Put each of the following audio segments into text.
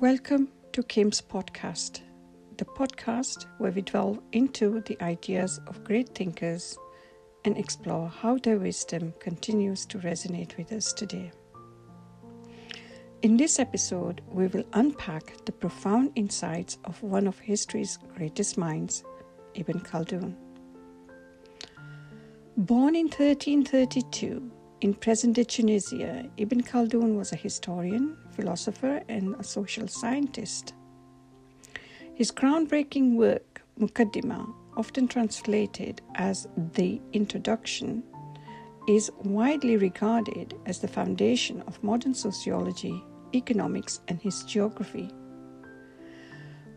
Welcome to Kim's podcast, the podcast where we delve into the ideas of great thinkers and explore how their wisdom continues to resonate with us today. In this episode, we will unpack the profound insights of one of history's greatest minds, Ibn Khaldun. Born in 1332 in present-day Tunisia, Ibn Khaldun was a historian, philosopher, and a social scientist. His groundbreaking work, Muqaddimah, often translated as the Introduction, is widely regarded as the foundation of modern sociology, economics, and historiography.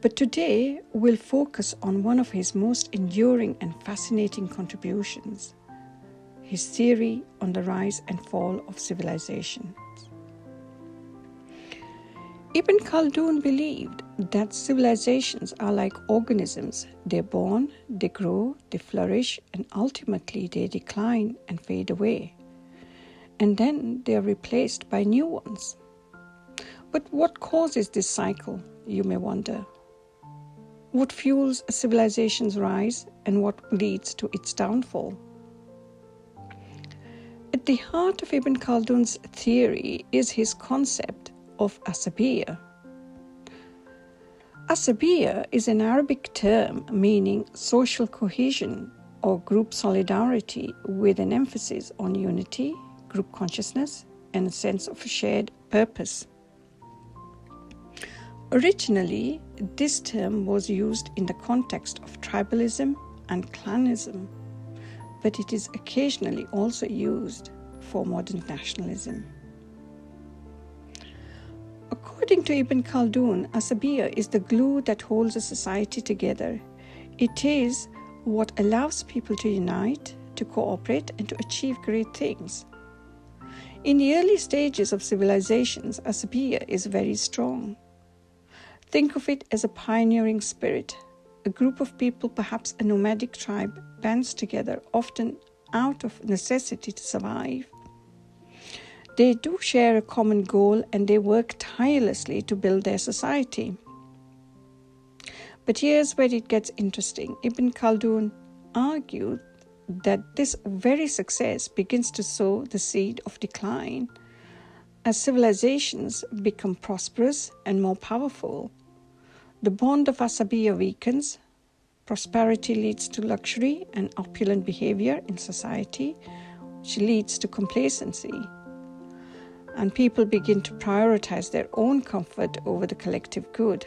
But today, we'll focus on one of his most enduring and fascinating contributions, his theory on the rise and fall of civilizations. Ibn Khaldun believed that civilizations are like organisms. They're born, they grow, they flourish, and ultimately they decline and fade away. And then they are replaced by new ones. But what causes this cycle, you may wonder? What fuels a civilization's rise and what leads to its downfall? At the heart of Ibn Khaldun's theory is his concept of Asabiyyah. Asabiyyah is an Arabic term meaning social cohesion or group solidarity with an emphasis on unity, group consciousness, and a sense of a shared purpose. Originally, this term was used in the context of tribalism and clanism, but it is occasionally also used for modern nationalism. According to Ibn Khaldun, Asabiyyah is the glue that holds a society together. It is what allows people to unite, to cooperate, and to achieve great things. In the early stages of civilizations, Asabiyyah is very strong. Think of it as a pioneering spirit. A group of people, perhaps a nomadic tribe, bands together, often out of necessity to survive. They do share a common goal and they work tirelessly to build their society. But here's where it gets interesting. Ibn Khaldun argued that this very success begins to sow the seed of decline. As civilizations become prosperous and more powerful, the bond of Asabiyyah weakens. Prosperity leads to luxury and opulent behavior in society, which leads to complacency. And people begin to prioritize their own comfort over the collective good.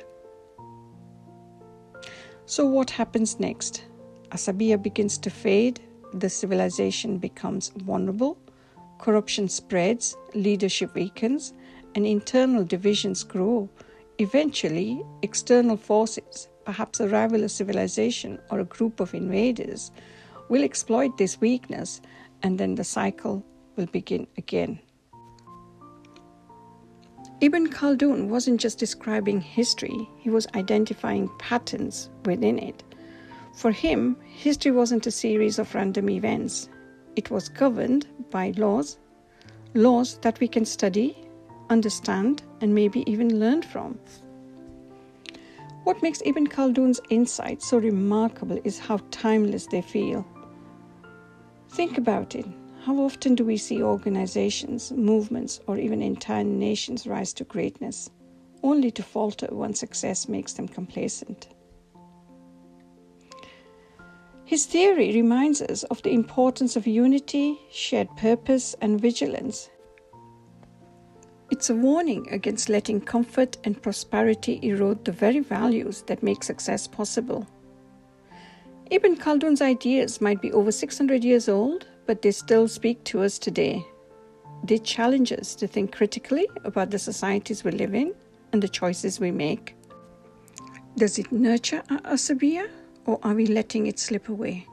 So what happens next? Asabiyyah begins to fade, the civilization becomes vulnerable, corruption spreads, leadership weakens, and internal divisions grow. Eventually, external forces, perhaps a rival civilization or a group of invaders, will exploit this weakness, and then the cycle will begin again. Ibn Khaldun wasn't just describing history, he was identifying patterns within it. For him, history wasn't a series of random events. It was governed by laws that we can study, understand, and maybe even learn from. What makes Ibn Khaldun's insights so remarkable is how timeless they feel. Think about it. How often do we see organizations, movements, or even entire nations rise to greatness, only to falter when success makes them complacent? His theory reminds us of the importance of unity, shared purpose, and vigilance. It's a warning against letting comfort and prosperity erode the very values that make success possible. Ibn Khaldun's ideas might be over 600 years old, but they still speak to us today. They challenge us to think critically about the societies we live in and the choices we make. Does it nurture our Asabiyyah, or are we letting it slip away?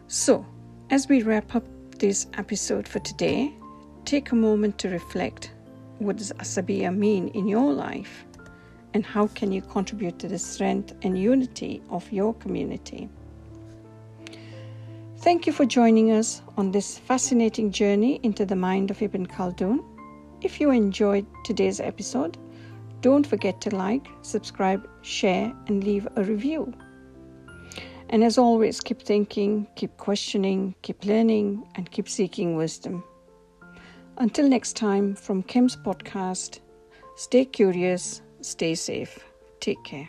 So, as we wrap up this episode for today, take a moment to reflect. What does Asabiyyah mean in your life? And how can you contribute to the strength and unity of your community? Thank you for joining us on this fascinating journey into the mind of Ibn Khaldun. If you enjoyed today's episode, Don't forget to like, subscribe, share, and leave a review. And as always, keep thinking, keep questioning, keep learning, and keep seeking wisdom. Until next time, from Kim's podcast, stay curious, stay safe. Take care.